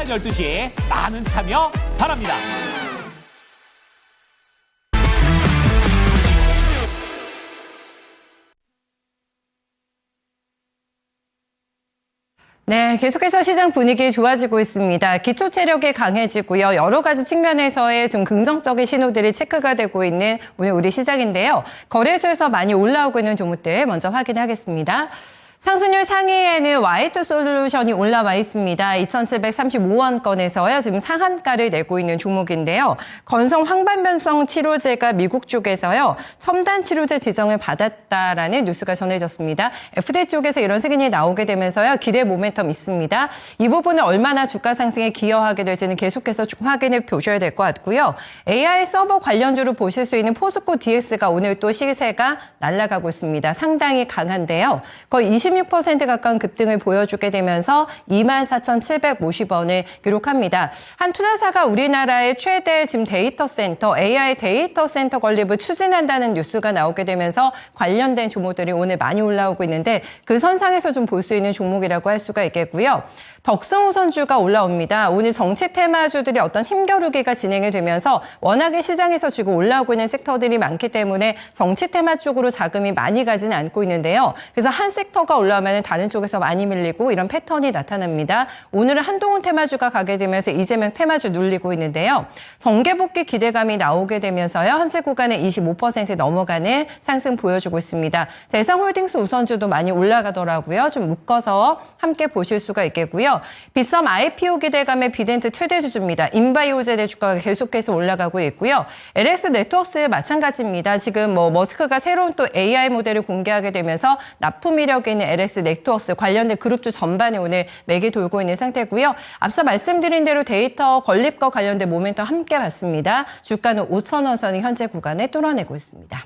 12시 많은 참여 바랍니다. 네, 계속해서 시장 분위기 좋아지고 있습니다. 기초 체력이 강해지고요. 여러 가지 측면에서의 좀 긍정적인 신호들이 체크가 되고 있는 오늘 우리 시장인데요. 거래소에서 많이 올라오고 있는 종목들 먼저 확인하겠습니다. 상승률 상위에는 Y2솔루션이 올라와 있습니다. 2,735원권에서요. 지금 상한가를 내고 있는 종목인데요. 건성 황반변성 치료제가 미국 쪽에서요. 첨단 치료제 지정을 받았다라는 뉴스가 전해졌습니다. FDA 쪽에서 이런 승인이 나오게 되면서요. 기대 모멘텀 있습니다. 이 부분은 얼마나 주가 상승에 기여하게 될지는 계속해서 확인해 보셔야 될 것 같고요. AI 서버 관련주로 보실 수 있는 포스코 DX가 오늘 또 시세가 날아가고 있습니다. 상당히 강한데요. 거의 26% 가까운 급등을 보여주게 되면서 24,750원을 기록합니다. 한 투자사가 우리나라의 최대 지금 데이터 센터, AI 데이터 센터 건립을 추진한다는 뉴스가 나오게 되면서 관련된 종목들이 오늘 많이 올라오고 있는데 그 선상에서 좀 볼 수 있는 종목이라고 할 수가 있겠고요. 덕성우선주가 올라옵니다. 오늘 정치 테마주들이 어떤 힘겨루기가 진행이 되면서 워낙에 시장에서 지금 올라오고 있는 섹터들이 많기 때문에 정치 테마 쪽으로 자금이 많이 가지는 않고 있는데요. 그래서 한 섹터가 올라오면 다른 쪽에서 많이 밀리고 이런 패턴이 나타납니다. 오늘은 한동훈 테마주가 가게 되면서 이재명 테마주 눌리고 있는데요. 정계복귀 기대감이 나오게 되면서요. 현재 구간에 25% 넘어가는 상승 보여주고 있습니다. 대상홀딩스 우선주도 많이 올라가더라고요. 좀 묶어서 함께 보실 수가 있겠고요. 빗썸 IPO 기대감의 비덴트 최대 주주입니다. 인바이오젤의 주가가 계속해서 올라가고 있고요. LS 네트워크스 마찬가지입니다. 지금 머스크가 새로운 또 AI 모델을 공개하게 되면서 납품 이력에 있는 LS 네트워크스 관련된 그룹주 전반에 오늘 맥이 돌고 있는 상태고요. 앞서 말씀드린 대로 데이터 건립과 관련된 모멘텀 함께 봤습니다. 주가는 5,000원 선이 현재 구간에 뚫어내고 있습니다.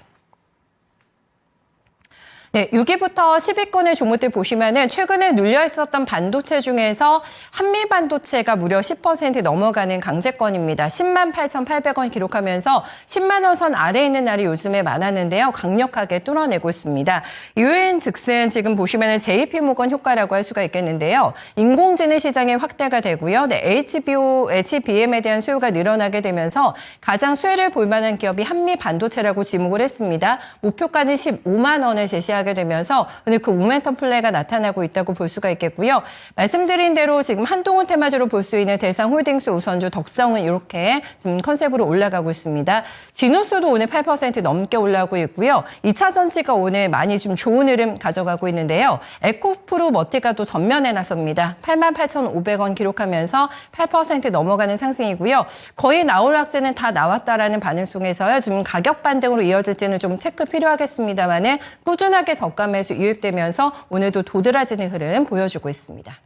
네, 6위부터 10위권의 종목들 보시면은 최근에 눌려 있었던 반도체 중에서 한미 반도체가 무려 10% 넘어가는 강세권입니다. 10만 8,800원 기록하면서 10만 원 선 아래에 있는 날이 요즘에 많았는데요. 강력하게 뚫어내고 있습니다. 이유인 즉슨 지금 보시면은 JP모건 효과라고 할 수가 있겠는데요. 인공지능 시장의 확대가 되고요. 네, HBM에 대한 수요가 늘어나게 되면서 가장 수혜를 볼 만한 기업이 한미 반도체라고 지목을 했습니다. 목표가는 15만 원을 제시하게 되면서 오늘 그 모멘텀 플레이가 나타나고 있다고 볼 수가 있겠고요. 말씀드린 대로 지금 한동훈 테마주로 볼 수 있는 대상홀딩스 우선주 덕성은 이렇게 지금 컨셉으로 올라가고 있습니다. 진우스도 오늘 8% 넘게 올라오고 있고요. 2차 전지가 오늘 많이 좀 좋은 흐름 가져가고 있는데요. 에코프로 머티가 또 전면에 나섭니다. 88,500원 기록하면서 8% 넘어가는 상승이고요. 거의 나올 악재는 다 나왔다라는 반응 속에서요. 지금 가격 반등으로 이어질지는 좀 체크 필요하겠습니다만은 꾸준하게 저가 매수 유입되면서 오늘도 도드라지는 흐름 보여주고 있습니다.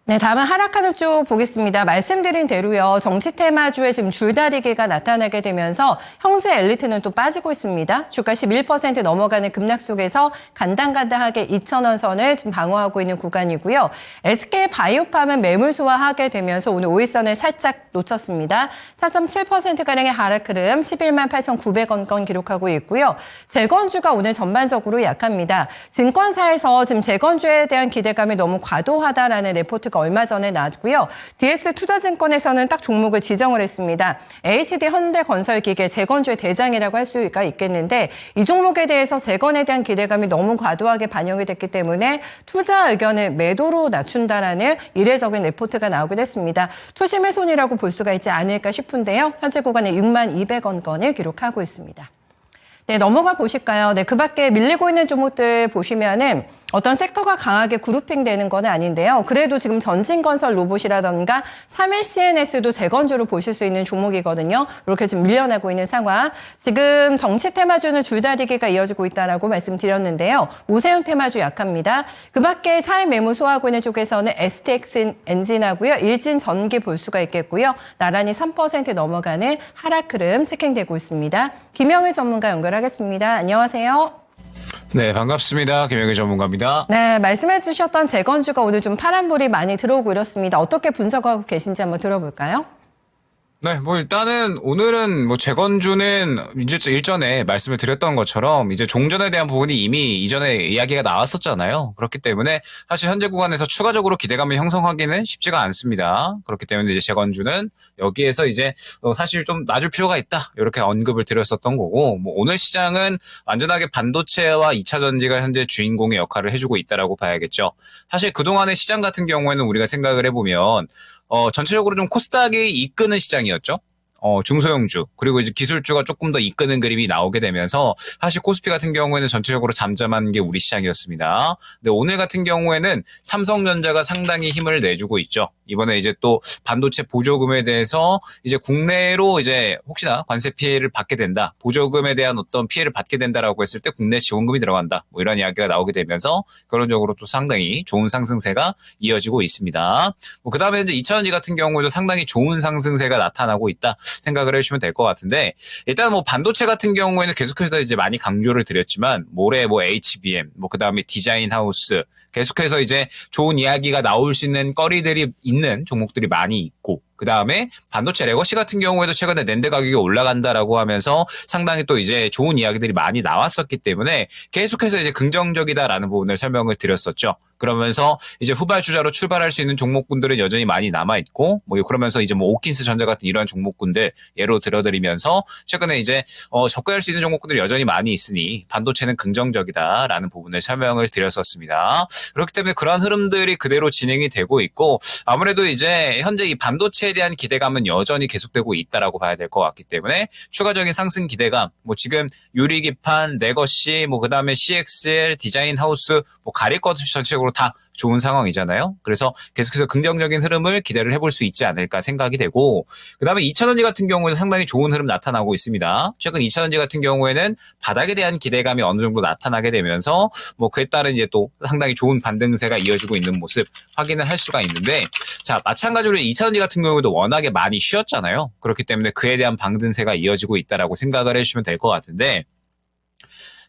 네, 다음은 하락하는 쪽 보겠습니다. 말씀드린 대로요. 정치 테마주에 지금 줄다리기가 나타나게 되면서 형제 엘리트는 또 빠지고 있습니다. 주가 11% 넘어가는 급락 속에서 간당간당하게 2,000원 선을 지금 방어하고 있는 구간이고요. SK 바이오팜은 매물 소화하게 되면서 오늘 5일선을 살짝 놓쳤습니다. 4.7%가량의 하락 흐름 11만 8,900원권 기록하고 있고요. 재건주가 오늘 전반적으로 약합니다. 증권사에서 지금 재건주에 대한 기대감이 너무 과도하다라는 레포트가 얼마 전에 나왔고요. DS투자증권에서는 딱 종목을 지정을 했습니다. HD 현대건설기계 재건주의 대장이라고 할 수가 있겠는데 이 종목에 대해서 재건에 대한 기대감이 너무 과도하게 반영이 됐기 때문에 투자 의견을 매도로 낮춘다라는 이례적인 레포트가 나오게 됐습니다. 투심의 손이라고 볼 수가 있지 않을까 싶은데요. 현재 구간에 6만 200원권을 기록하고 있습니다. 네, 넘어가 보실까요? 네, 그 밖에 밀리고 있는 종목들 보시면은 어떤 섹터가 강하게 그룹핑되는 건 아닌데요. 그래도 지금 전진건설 로봇이라던가 3일 CNS도 재건주로 보실 수 있는 종목이거든요. 이렇게 지금 밀려나고 있는 상황. 지금 정치 테마주는 줄다리기가 이어지고 있다라고 말씀드렸는데요. 오세훈 테마주 약합니다. 그 밖에 사회 매물 소화하고 있는 쪽에서는 STX 엔진하고요. 일진전기 볼 수가 있겠고요. 나란히 3% 넘어가는 하락 흐름 체킹되고 있습니다. 김영일 전문가 연결하겠습니다. 안녕하세요. 네, 반갑습니다. 김영희 전문가입니다. 네, 말씀해 주셨던 재건주가 오늘 좀 파란불이 많이 들어오고 이렇습니다. 어떻게 분석하고 계신지 한번 들어볼까요? 네, 뭐 일단은 오늘은 뭐 재건주는 이제 일전에 말씀을 드렸던 것처럼 이제 종전에 대한 부분이 이미 이전에 이야기가 나왔었잖아요. 그렇기 때문에 사실 현재 구간에서 추가적으로 기대감을 형성하기는 쉽지가 않습니다. 그렇기 때문에 이제 재건주는 여기에서 이제 사실 좀 놔줄 필요가 있다. 이렇게 언급을 드렸었던 거고, 뭐 오늘 시장은 완전하게 반도체와 2차 전지가 현재 주인공의 역할을 해주고 있다라고 봐야겠죠. 사실 그동안의 시장 같은 경우에는 우리가 생각을 해보면 전체적으로 좀 코스닥이 이끄는 시장이었죠. 중소형주, 그리고 이제 기술주가 조금 더 이끄는 그림이 나오게 되면서 사실 코스피 같은 경우에는 전체적으로 잠잠한 게 우리 시장이었습니다. 근데 오늘 같은 경우에는 삼성전자가 상당히 힘을 내주고 있죠. 이번에 이제 또 반도체 보조금에 대해서 이제 국내로 이제 혹시나 관세 피해를 받게 된다, 보조금에 대한 어떤 피해를 받게 된다라고 했을 때 국내 지원금이 들어간다, 뭐 이런 이야기가 나오게 되면서 결론적으로 또 상당히 좋은 상승세가 이어지고 있습니다. 뭐 그다음에 이제 2차전지 같은 경우에도 상당히 좋은 상승세가 나타나고 있다 생각을 해주시면 될 것 같은데, 일단 뭐 반도체 같은 경우에는 계속해서 이제 많이 강조를 드렸지만 모레 뭐 HBM, 뭐 그다음에 디자인 하우스, 계속해서 이제 좋은 이야기가 나올 수 있는 거리들이 있는 종목들이 많이 있고, 그 다음에 반도체 레거시 같은 경우에도 최근에 낸드 가격이 올라간다라고 하면서 상당히 또 이제 좋은 이야기들이 많이 나왔었기 때문에 계속해서 이제 긍정적이다라는 부분을 설명을 드렸었죠. 그러면서 이제 후발주자로 출발할 수 있는 종목군들은 여전히 많이 남아있고, 뭐 그러면서 이제 뭐 오킨스 전자 같은 이런 종목군들 예로 들어드리면서 최근에 이제 접근할 수 있는 종목군들이 여전히 많이 있으니 반도체는 긍정적이다라는 부분을 설명을 드렸었습니다. 그렇기 때문에 그런 흐름들이 그대로 진행이 되고 있고, 아무래도 이제 현재 이 반도체에 대한 기대감은 여전히 계속되고 있다라고 봐야 될 것 같기 때문에 추가적인 상승 기대감, 뭐 지금 유리기판, 레거시, 뭐 그다음에 CXL, 디자인 하우스, 뭐 가릴 것 전체적으로 다 좋은 상황이잖아요. 그래서 계속해서 긍정적인 흐름을 기대를 해볼 수 있지 않을까 생각이 되고, 그다음에 2차전지 같은 경우에는 상당히 좋은 흐름 나타나고 있습니다. 최근 2차전지 같은 경우에는 바닥에 대한 기대감이 어느 정도 나타나게 되면서 뭐 그에 따른 이제 또 상당히 좋은 반등세가 이어지고 있는 모습 확인을 할 수가 있는데, 자 마찬가지로 2차전지 같은 경우에도 워낙에 많이 쉬었잖아요. 그렇기 때문에 그에 대한 반등세가 이어지고 있다라고 생각을 해주시면 될 것 같은데,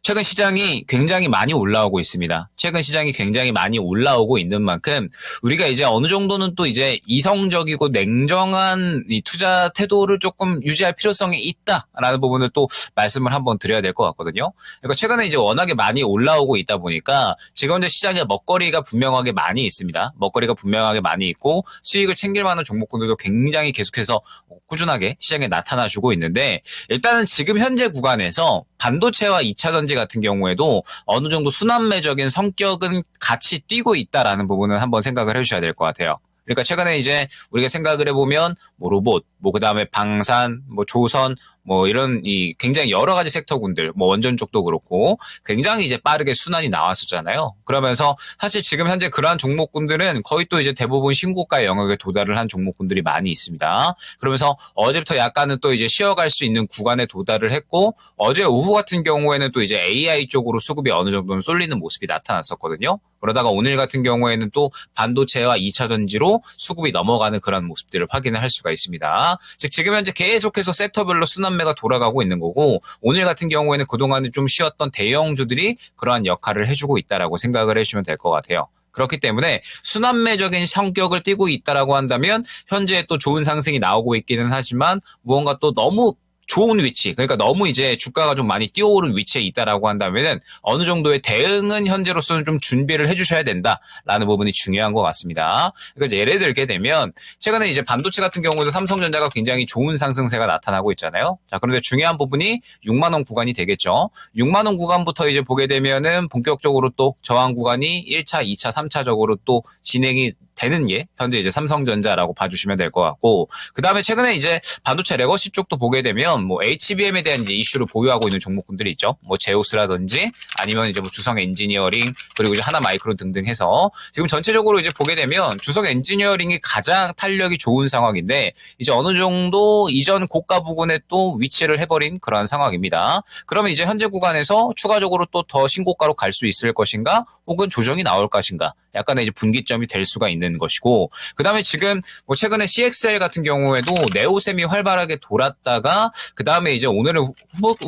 최근 시장이 굉장히 많이 올라오고 있습니다. 최근 시장이 굉장히 많이 올라오고 있는 만큼 우리가 이제 어느 정도는 또 이제 이성적이고 냉정한 이 투자 태도를 조금 유지할 필요성이 있다라는 부분을 또 말씀을 한번 드려야 될 것 같거든요. 그러니까 최근에 이제 워낙에 많이 올라오고 있다 보니까 지금 이제 시장에 먹거리가 분명하게 많이 있습니다. 먹거리가 분명하게 많이 있고 수익을 챙길 만한 종목군들도 굉장히 계속해서 꾸준하게 시장에 나타나주고 있는데, 일단은 지금 현재 구간에서 반도체와 2차 전지 같은 경우에도 어느 정도 순환매적인 성격은 같이 띄고 있다라는 부분은 한번 생각을 해주셔야 될 것 같아요. 그러니까 최근에 이제 우리가 생각을 해보면 뭐 로봇, 뭐 그다음에 방산, 뭐 조선, 뭐 이런 이 굉장히 여러 가지 섹터군들, 뭐 원전 쪽도 그렇고 굉장히 이제 빠르게 순환이 나왔었잖아요. 그러면서 사실 지금 현재 그러한 종목군들은 거의 또 이제 대부분 신고가 영역에 도달을 한 종목군들이 많이 있습니다. 그러면서 어제부터 약간은 또 이제 쉬어갈 수 있는 구간에 도달을 했고, 어제 오후 같은 경우에는 또 이제 AI 쪽으로 수급이 어느 정도는 쏠리는 모습이 나타났었거든요. 그러다가 오늘 같은 경우에는 또 반도체와 2차 전지로 수급이 넘어가는 그런 모습들을 확인을 할 수가 있습니다. 즉 지금 현재 계속해서 섹터별로 순환매가 돌아가고 있는 거고, 오늘 같은 경우에는 그동안에 좀 쉬었던 대형주들이 그러한 역할을 해주고 있다라고 생각을 해주시면 될 것 같아요. 그렇기 때문에 순환매적인 성격을 띠고 있다라고 한다면 현재 또 좋은 상승이 나오고 있기는 하지만 무언가 또 너무 좋은 위치, 그러니까 너무 이제 주가가 좀 많이 뛰어오른 위치에 있다라고 한다면은 어느 정도의 대응은 현재로서는 좀 준비를 해주셔야 된다라는 부분이 중요한 것 같습니다. 그러니까 이제 예를 들게 되면 최근에 이제 반도체 같은 경우도 삼성전자가 굉장히 좋은 상승세가 나타나고 있잖아요. 자, 그런데 중요한 부분이 6만 원 구간이 되겠죠. 6만 원 구간부터 이제 보게 되면은 본격적으로 또 저항 구간이 1차, 2차, 3차적으로 또 진행이 되는 게 현재 이제 삼성전자라고 봐주시면 될 것 같고, 그 다음에 최근에 이제 반도체 레거시 쪽도 보게 되면 뭐 HBM에 대한 이제 이슈를 보유하고 있는 종목군들이 있죠. 뭐 제우스라든지 아니면 이제 뭐 주성 엔지니어링, 그리고 이제 하나 마이크론 등등 해서 지금 전체적으로 이제 보게 되면 주성 엔지니어링이 가장 탄력이 좋은 상황인데, 이제 어느 정도 이전 고가 부근에 또 위치를 해버린 그러한 상황입니다. 그러면 이제 현재 구간에서 추가적으로 또 더 신고가로 갈 수 있을 것인가, 혹은 조정이 나올 것인가, 약간의 이제 분기점이 될 수가 있는 것이고, 그다음에 지금 뭐 최근에 CXL 같은 경우에도 네오셈이 활발하게 돌았다가 그다음에 이제 오늘은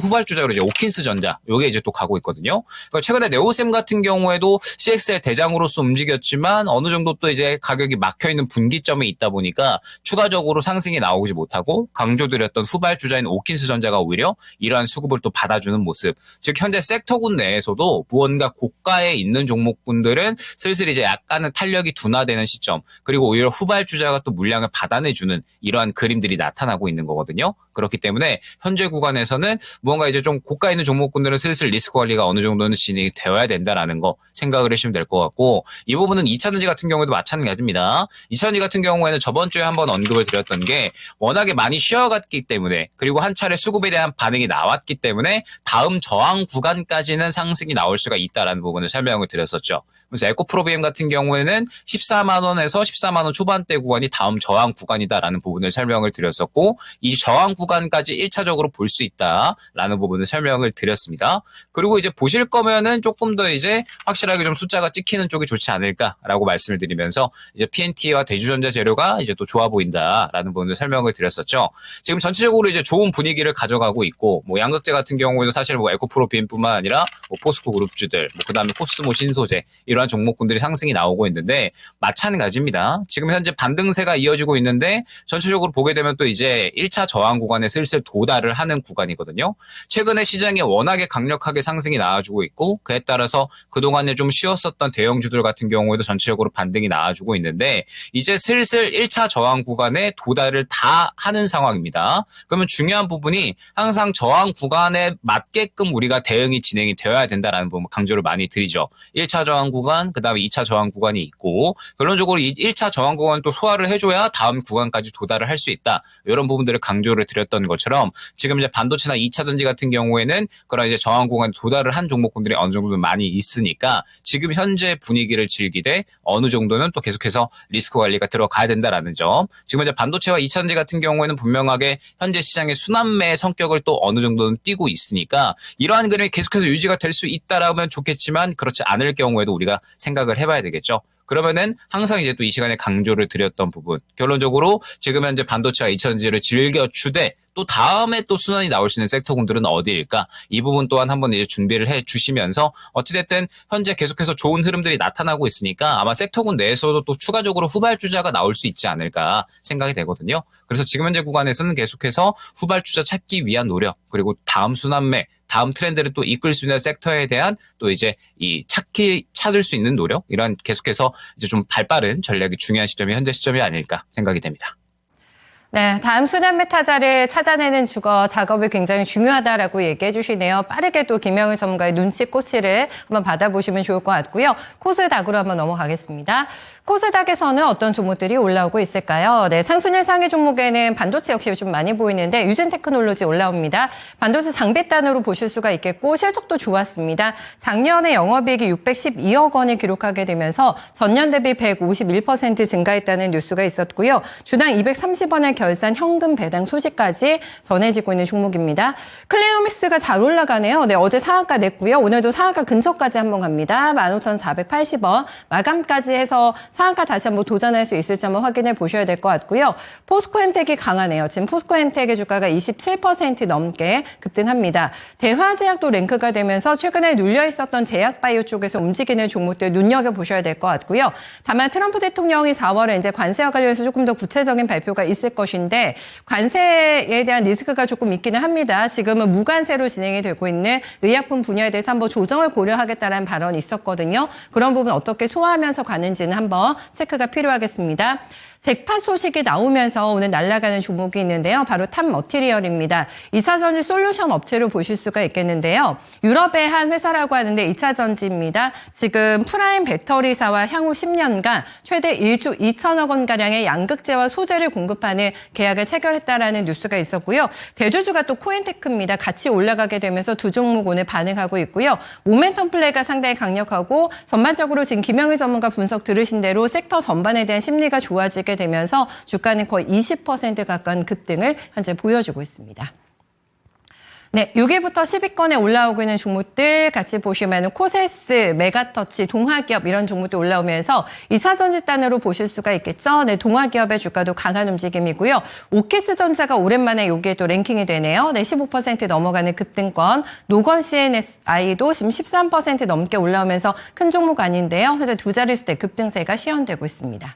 후발주자로 이제 오킨스 전자 요게 이제 또 가고 있거든요. 그러니까 최근에 네오셈 같은 경우에도 CXL 대장으로서 움직였지만 어느 정도 또 이제 가격이 막혀 있는 분기점에 있다 보니까 추가적으로 상승이 나오지 못하고 강조드렸던 후발주자인 오킨스 전자가 오히려 이러한 수급을 또 받아주는 모습. 즉 현재 섹터군 내에서도 무언가 고가에 있는 종목군들은 슬슬 이제 약간은 탄력이 둔화되는 시점, 그리고 오히려 후발주자가 또 물량을 받아내주는 이러한 그림들이 나타나고 있는 거거든요. 그렇기 때문에 현재 구간에서는 무언가 이제 좀 고가에 있는 종목군들은 슬슬 리스크 관리가 어느 정도는 진행이 되어야 된다라는 거 생각을 하시면 될 것 같고, 이 부분은 2차전지 같은 경우에도 마찬가지입니다. 2차전지 같은 경우에는 저번 주에 한번 언급을 드렸던 게 워낙에 많이 쉬어갔기 때문에, 그리고 한 차례 수급에 대한 반응이 나왔기 때문에 다음 저항 구간까지는 상승이 나올 수가 있다라는 부분을 설명을 드렸었죠. 그래서 에코프로비엠 같은 경우에는 14만 원에서 14만 원 초반대 구간이 다음 저항 구간이다라는 부분을 설명을 드렸었고, 이 저항 구간까지 1차적으로 볼 수 있다라는 부분을 설명을 드렸습니다. 그리고 이제 보실 거면은 조금 더 이제 확실하게 좀 숫자가 찍히는 쪽이 좋지 않을까라고 말씀을 드리면서 이제 PNT와 대주전자 재료가 이제 또 좋아 보인다라는 부분을 설명을 드렸었죠. 지금 전체적으로 이제 좋은 분위기를 가져가고 있고, 뭐 양극재 같은 경우에도 사실 뭐 에코프로비엠뿐만 아니라 뭐 포스코 그룹주들, 뭐 그다음에 코스모 신소재 이러한 종목군들이 상승이 나오고 있는데 마찬가지입니다. 지금 현재 반등세가 이어지고 있는데 전체적으로 보게 되면 또 이제 1차 저항 구간에 슬슬 도달을 하는 구간이거든요. 최근에 시장에 워낙에 강력하게 상승이 나와주고 있고, 그에 따라서 그동안에 좀 쉬었었던 대형주들 같은 경우에도 전체적으로 반등이 나와주고 있는데 이제 슬슬 1차 저항 구간에 도달을 다 하는 상황입니다. 그러면 중요한 부분이 항상 저항 구간에 맞게끔 우리가 대응이 진행이 되어야 된다라는 부분 강조를 많이 드리죠. 1차 저항 구간, 그 다음에 2차 저항 구간이 있고, 결론적으로 이 1차 저항 구간 또 소화를 해줘야 다음 구간까지 도달을 할 수 있다. 이런 부분들을 강조를 드렸던 것처럼 지금 이제 반도체나 2차 전지 같은 경우에는 그런 이제 저항 구간에 도달을 한 종목군들이 어느 정도 많이 있으니까 지금 현재 분위기를 즐기되 어느 정도는 또 계속해서 리스크 관리가 들어가야 된다라는 점. 지금 이제 반도체와 2차 전지 같은 경우에는 분명하게 현재 시장의 순환매의 성격을 또 어느 정도는 띠고 있으니까 이러한 그림이 계속해서 유지가 될 수 있다라면 좋겠지만 그렇지 않을 경우에도 우리가 생각을 해봐야 되겠죠. 그러면은 항상 이제 또 이 시간에 강조를 드렸던 부분, 결론적으로 지금 현재 반도체와 2차 전지를 즐겨주되 또 다음에 또 순환이 나올 수 있는 섹터군들은 어디일까? 이 부분 또한 한번 이제 준비를 해 주시면서 어찌됐든 현재 계속해서 좋은 흐름들이 나타나고 있으니까 아마 섹터군 내에서도 또 추가적으로 후발주자가 나올 수 있지 않을까 생각이 되거든요. 그래서 지금 현재 구간에서는 계속해서 후발주자 찾기 위한 노력, 그리고 다음 순환매, 다음 트렌드를 또 이끌 수 있는 섹터에 대한 또 이제 이 찾을 수 있는 노력, 이런 계속해서 이제 좀 발빠른 전략이 중요한 시점이 현재 시점이 아닐까 생각이 됩니다. 네, 다음 순환매 타자를 찾아내는 주거 작업이 굉장히 중요하다라고 얘기해 주시네요. 빠르게 또 김영일 전문가의 눈치 코치를 한번 받아보시면 좋을 것 같고요. 코스닥으로 한번 넘어가겠습니다. 코스닥에서는 어떤 종목들이 올라오고 있을까요? 네, 상순일 상위 종목에는 반도체 역시 좀 많이 보이는데 유진테크놀로지 올라옵니다. 반도체 장비단으로 보실 수가 있겠고 실적도 좋았습니다. 작년에 영업이익이 612억 원을 기록하게 되면서 전년 대비 151% 증가했다는 뉴스가 있었고요. 주당 230원을 결산 현금 배당 소식까지 전해지고 있는 종목입니다. 클리노믹스가 잘 올라가네요. 네, 어제 상한가 냈고요. 오늘도 상한가 근처까지 한번 갑니다. 15,480원. 마감까지 해서 상한가 다시 한번 도전할 수 있을지 한번 확인해 보셔야 될 것 같고요. 포스코엔텍이 강하네요. 지금 포스코엔텍의 주가가 27% 넘게 급등합니다. 대화제약도 랭크가 되면서 최근에 눌려 있었던 제약바이오 쪽에서 움직이는 종목들 눈여겨보셔야 될 것 같고요. 다만 트럼프 대통령이 4월에 이제 관세와 관련해서 조금 더 구체적인 발표가 있을 것인데 관세에 대한 리스크가 조금 있기는 합니다. 지금은 무관세로 진행이 되고 있는 의약품 분야에 대해서 한번 조정을 고려하겠다는 발언이 있었거든요. 그런 부분 어떻게 소화하면서 가는지는 한번 체크가 필요하겠습니다. 잭팟 소식이 나오면서 오늘 날아가는 종목이 있는데요. 바로 탑머티리얼입니다. 2차전지 솔루션 업체로 보실 수가 있겠는데요. 유럽의 한 회사라고 하는데 2차전지입니다. 지금 프라임 배터리사와 향후 10년간 최대 1조 2천억 원가량의 양극재와 소재를 공급하는 계약을 체결했다라는 뉴스가 있었고요. 대주주가 또 코인테크입니다. 같이 올라가게 되면서 두 종목 오늘 반응하고 있고요. 모멘텀 플레이가 상당히 강력하고 전반적으로 지금 김영일 전문가 분석 들으신 대로 섹터 전반에 대한 심리가 좋아지게 되면서 주가는 거의 20% 가까운 급등을 현재 보여주고 있습니다. 네, 6위부터 10위권에 올라오고 있는 종목들 같이 보시면 코세스, 메가터치, 동화기업 이런 종목들 올라오면서 2차 전지단으로 보실 수가 있겠죠. 네, 동화기업의 주가도 강한 움직임이고요. 오키스전자가 오랜만에 여기에 또 랭킹이 되네요. 네, 15% 넘어가는 급등권. 노건 CNSI도 지금 13% 넘게 올라오면서 큰 종목 아닌데요. 현재 두 자릿수대 급등세가 시현되고 있습니다.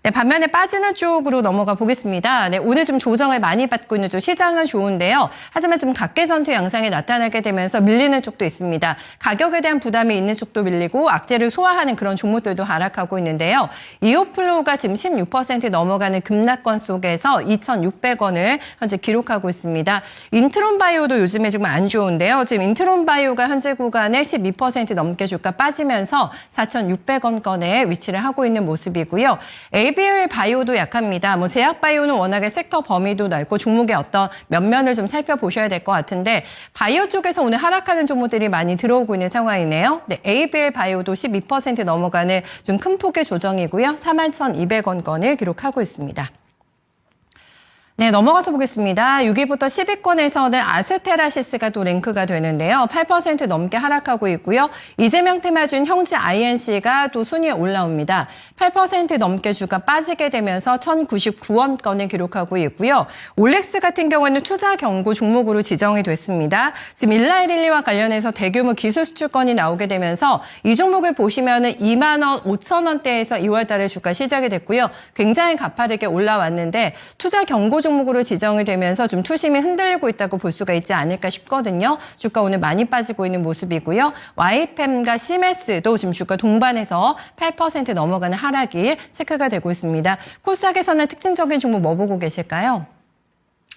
네, 반면에 빠지는 쪽으로 넘어가 보겠습니다. 네, 오늘 좀 조정을 많이 받고 있는 쪽 시장은 좋은데요. 하지만 좀 각계전투 양상이 나타나게 되면서 밀리는 쪽도 있습니다. 가격에 대한 부담이 있는 쪽도 밀리고 악재를 소화하는 그런 종목들도 하락하고 있는데요. 이오플로우가 지금 16% 넘어가는 급락권 속에서 2,600원을 현재 기록하고 있습니다. 인트론바이오도 요즘에 지금 안 좋은데요. 지금 인트론바이오가 현재 구간에 12% 넘게 주가 빠지면서 4,600원권에 위치를 하고 있는 모습이고요. ABL 바이오도 약합니다. 제약 바이오는 워낙에 섹터 범위도 넓고 종목의 어떤 면면을 좀 살펴보셔야 될 것 같은데 바이오 쪽에서 오늘 하락하는 종목들이 많이 들어오고 있는 상황이네요. 네, ABL 바이오도 12% 넘어가는 좀 큰 폭의 조정이고요. 41,200원권을 기록하고 있습니다. 네, 넘어가서 보겠습니다. 6위부터 10위권에서는 아스테라시스가 또 랭크가 되는데요. 8% 넘게 하락하고 있고요. 이재명 테마준 형제 INC가 또 순위에 올라옵니다. 8% 넘게 주가 빠지게 되면서 1,099원권을 기록하고 있고요. 올렉스 같은 경우에는 투자 경고 종목으로 지정이 됐습니다. 지금 일라이릴리와 관련해서 대규모 기술 수출건이 나오게 되면서 이 종목을 보시면은 2만 원, 5천 원대에서 2월 달에 주가 시작이 됐고요. 굉장히 가파르게 올라왔는데 투자 경고 종목으로 지정이 되면서 좀 투심이 흔들리고 있다고 볼 수가 있지 않을까 싶거든요. 주가 오늘 많이 빠지고 있는 모습이고요. YPM과 시메스도 지금 주가 동반해서 8% 넘어가는 하락이 체크가 되고 있습니다. 코스닥에서는 특징적인 종목 뭐 보고 계실까요?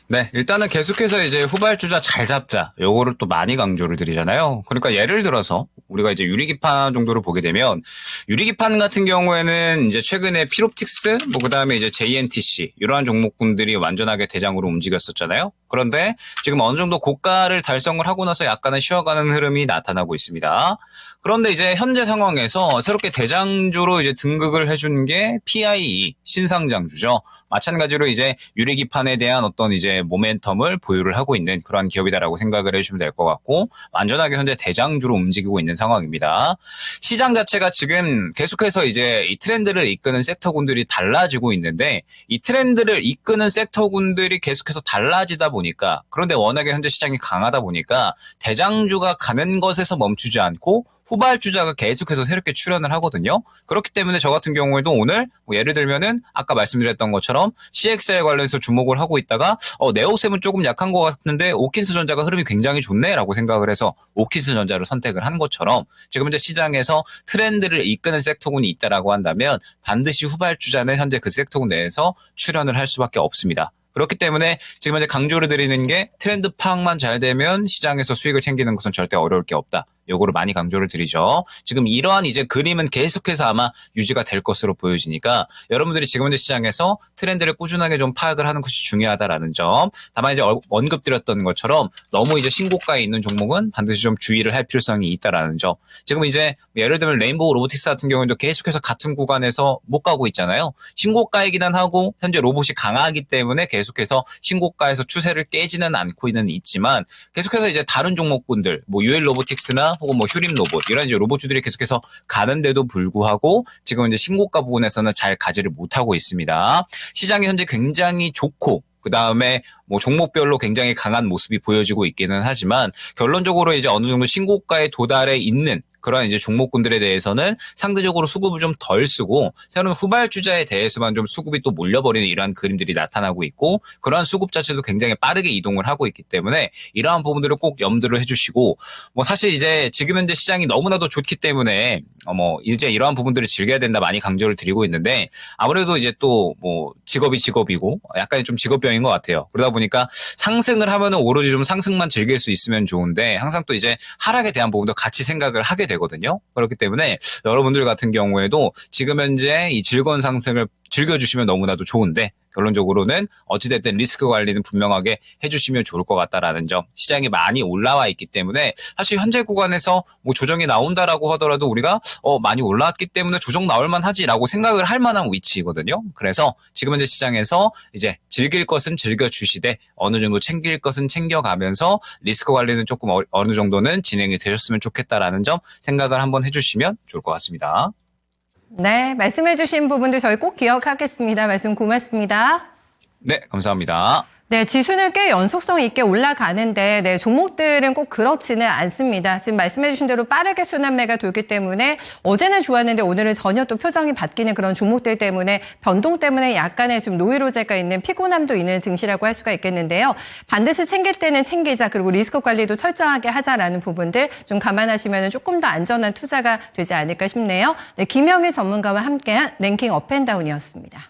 네, 일단은 계속해서 이제 후발주자 잘 잡자. 요거를 또 많이 강조를 드리잖아요. 그러니까 예를 들어서 우리가 이제 유리기판 정도를 보게 되면 유리기판 같은 경우에는 이제 최근에 피롭틱스, 그다음에 이제 JNTC 이러한 종목군들이 완전하게 대장으로 움직였었잖아요. 그런데 지금 어느 정도 고가를 달성을 하고 나서 약간은 쉬어가는 흐름이 나타나고 있습니다. 그런데 이제 현재 상황에서 새롭게 대장주로 이제 등극을 해준 게 PIE 신상장주죠. 마찬가지로 이제 유리기판에 대한 어떤 이제 모멘텀을 보유를 하고 있는 그러한 기업이다라고 생각을 해주시면 될 것 같고 완전하게 현재 대장주로 움직이고 있는 상황입니다. 시장 자체가 지금 계속해서 이제 이 트렌드를 이끄는 섹터군들이 달라지고 있는데 이 트렌드를 이끄는 섹터군들이 계속해서 달라지다 보니까 그런데 워낙에 현재 시장이 강하다 보니까 대장주가 가는 것에서 멈추지 않고 후발주자가 계속해서 새롭게 출현을 하거든요. 그렇기 때문에 저 같은 경우에도 오늘 예를 들면은 아까 말씀드렸던 것처럼 CXL 관련해서 주목을 하고 있다가 네오셈은 조금 약한 것 같은데 오킨스전자가 흐름이 굉장히 좋네라고 생각을 해서 오킨스전자를 선택을 한 것처럼 지금 현재 시장에서 트렌드를 이끄는 섹터군이 있다라고 한다면 반드시 후발주자는 현재 그 섹터군 내에서 출현을 할 수밖에 없습니다. 그렇기 때문에 지금 현재 강조를 드리는 게 트렌드 파악만 잘 되면 시장에서 수익을 챙기는 것은 절대 어려울 게 없다. 요거를 많이 강조를 드리죠. 지금 이러한 이제 그림은 계속해서 아마 유지가 될 것으로 보여지니까 여러분들이 지금 현재 시장에서 트렌드를 꾸준하게 좀 파악을 하는 것이 중요하다라는 점. 다만 이제 언급드렸던 것처럼 너무 이제 신고가에 있는 종목은 반드시 좀 주의를 할 필요성이 있다라는 점. 지금 이제 예를 들면 레인보우 로보틱스 같은 경우에도 계속해서 같은 구간에서 못 가고 있잖아요. 신고가이기는 하고 현재 로봇이 강하기 때문에 계속해서 신고가에서 추세를 깨지는 않고 있지만 계속해서 이제 다른 종목군들 UL 로보틱스나 혹은 휴림 로봇 이런 이제 로봇주들이 계속해서 가는데도 불구하고 지금 이제 신고가 부분에서는 잘 가지를 못하고 있습니다. 시장이 현재 굉장히 좋고 그 다음에 종목별로 굉장히 강한 모습이 보여지고 있기는 하지만 결론적으로 이제 어느 정도 신고가에 도달해 있는 그런 이제 종목군들에 대해서는 상대적으로 수급을 좀 덜 쓰고 새로운 후발주자에 대해서만 좀 수급이 또 몰려버리는 이러한 그림들이 나타나고 있고 그러한 수급 자체도 굉장히 빠르게 이동을 하고 있기 때문에 이러한 부분들을 꼭 염두를 해주시고 사실 이제 지금 현재 시장이 너무나도 좋기 때문에 이제 이러한 부분들을 즐겨야 된다 많이 강조를 드리고 있는데 아무래도 이제 또 직업이 직업이고 약간 좀 직업병인 것 같아요. 그러다 보니까 상승을 하면은 오로지 좀 상승만 즐길 수 있으면 좋은데 항상 또 이제 하락에 대한 부분도 같이 생각을 하게 되거든요. 그렇기 때문에 여러분들 같은 경우에도 지금 현재 이 즐거운 상승을 즐겨주시면 너무나도 좋은데 결론적으로는 어찌됐든 리스크 관리는 분명하게 해주시면 좋을 것 같다라는 점. 시장이 많이 올라와 있기 때문에 사실 현재 구간에서 뭐 조정이 나온다라고 하더라도 우리가 많이 올라왔기 때문에 조정 나올 만하지라고 생각을 할 만한 위치거든요. 그래서 지금 현재 시장에서 이제 즐길 것은 즐겨주시되 어느 정도 챙길 것은 챙겨가면서 리스크 관리는 조금 어느 정도는 진행이 되셨으면 좋겠다라는 점 생각을 한번 해주시면 좋을 것 같습니다. 네, 말씀해주신 부분도 저희 꼭 기억하겠습니다. 말씀 고맙습니다. 네, 감사합니다. 네, 지수는 꽤 연속성 있게 올라가는데, 네, 종목들은 꼭 그렇지는 않습니다. 지금 말씀해주신 대로 빠르게 순환매가 돌기 때문에 어제는 좋았는데 오늘은 전혀 또 표정이 바뀌는 그런 종목들 때문에 변동 때문에 약간의 좀 노이로제가 있는 피곤함도 있는 증시라고 할 수가 있겠는데요. 반드시 챙길 때는 챙기자, 그리고 리스크 관리도 철저하게 하자라는 부분들 좀 감안하시면 조금 더 안전한 투자가 되지 않을까 싶네요. 네, 김영일 전문가와 함께한 랭킹 업앤다운이었습니다.